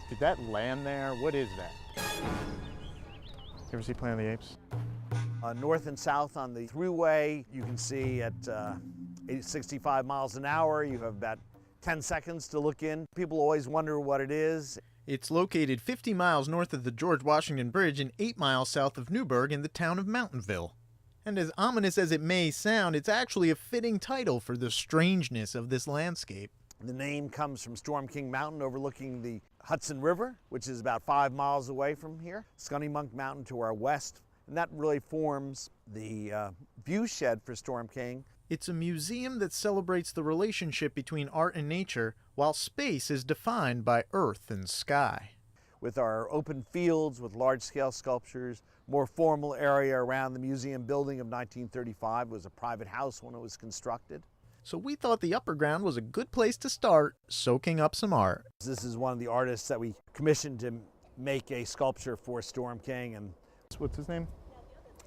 Did that land there? What is that? You ever see Planet of the Apes? North and south on the thruway, you can see at 65 miles an hour, you have about 10 seconds to look in. People always wonder what it is. It's located 50 miles north of the George Washington Bridge and 8 miles south of Newburgh in the town of Mountainville. And as ominous as it may sound, it's actually a fitting title for the strangeness of this landscape. The name comes from Storm King Mountain overlooking the Hudson River, which is about 5 miles away from here. Scunnamunk Mountain to our west, and that really forms the view shed for Storm King. It's a museum that celebrates the relationship between art and nature, while space is defined by earth and sky. With our open fields with large-scale sculptures, more formal area around the museum building of 1935 was a private house when it was constructed. So we thought the upper ground was a good place to start soaking up some art. This is one of the artists that we commissioned to make a sculpture for Storm King. And what's his name?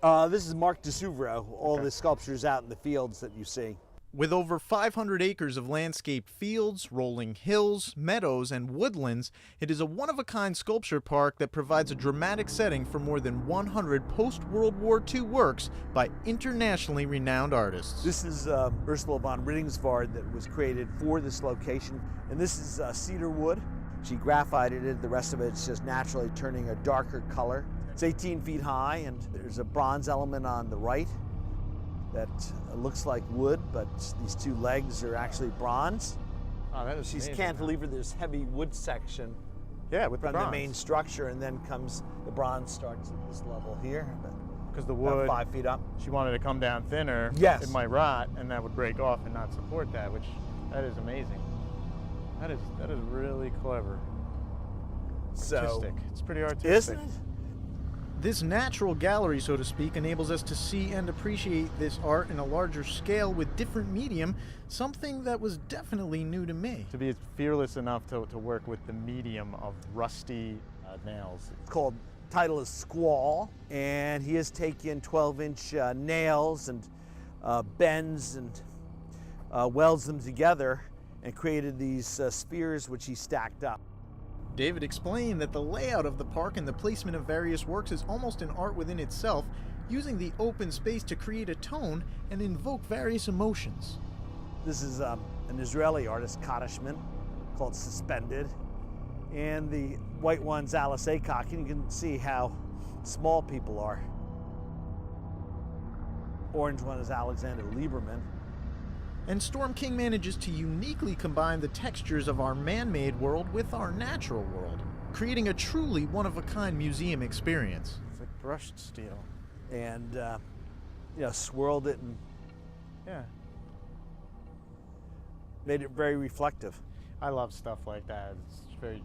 this is Mark DeSuvero, all the sculptures out in the fields that you see. With over 500 acres of landscaped fields, rolling hills, meadows, and woodlands, it is a one-of-a-kind sculpture park that provides a dramatic setting for more than 100 post-World War II works by internationally renowned artists. This is Ursula von Riddingsvard that was created for this location, and this is cedar wood. She graphited it, the rest of it's just naturally turning a darker color. It's 18 feet high, and there's a bronze element on the right that looks like wood, but these two legs are actually bronze. Oh, that is She's amazing. cantilevered this heavy wood section with from the the main structure, and then comes the bronze starts at this level here, because the about wood, 5 feet up. she wanted to come down thinner. Yes. It might rot, and that would break off and not support that, which that is amazing. That is really clever. Artistic. It's pretty artistic. Isn't it? This natural gallery, so to speak, enables us to see and appreciate this art in a larger scale with different medium, something that was definitely new to me. To be fearless enough to work with the medium of rusty nails. It's called, title is Squall, and he has taken 12-inch nails and bends and welds them together and created these spheres which he stacked up. David explained that the layout of the park and the placement of various works is almost an art within itself, using the open space to create a tone and invoke various emotions. This is an Israeli artist, Kadishman, called Suspended. And the white one's Alice Aycock, and you can see how small people are. Orange one is Alexander Lieberman. And Storm King manages to uniquely combine the textures of our man-made world with our natural world, creating a truly one-of-a-kind museum experience. It's like brushed steel. And, swirled it and made it very reflective. I love stuff like that. It's very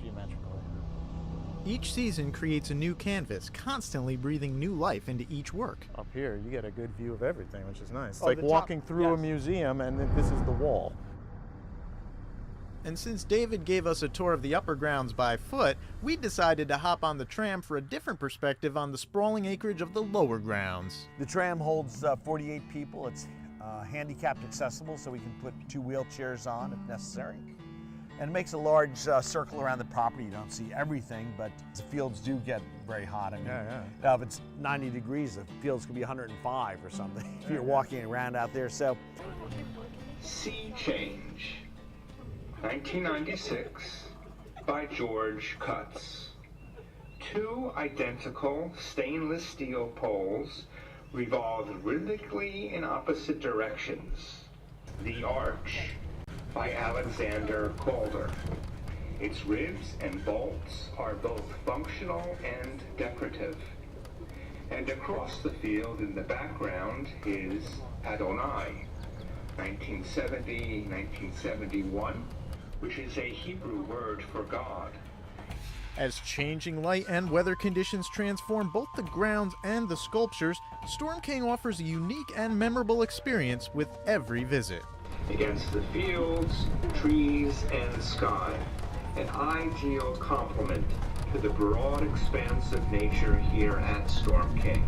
geometrical. Each season creates a new canvas, constantly breathing new life into each work. Up here, you get a good view of everything, which is nice. It's Oh, like the top, walking through a yes. museum, and then this is the wall. And since David gave us a tour of the upper grounds by foot, we decided to hop on the tram for a different perspective on the sprawling acreage of the lower grounds. The tram holds 48 people. It's handicapped accessible, so we can put 2 wheelchairs on if necessary. And it makes a large circle around the property. You don't see everything, but the fields do get very hot. I mean, now if it's 90 degrees, the fields could be 105 or something if you're walking around out there. So, Sea Change, 1996, by George Cutts. 2 identical stainless steel poles revolved rhythmically in opposite directions. The Arch, by Alexander Calder. Its ribs and bolts are both functional and decorative. And across the field in the background is Adonai, 1970-1971, which is a Hebrew word for God. As changing light and weather conditions transform both the grounds and the sculptures, Storm King offers a unique and memorable experience with every visit. Against the fields, trees, and sky, an ideal complement to the broad expanse of nature here at Storm King.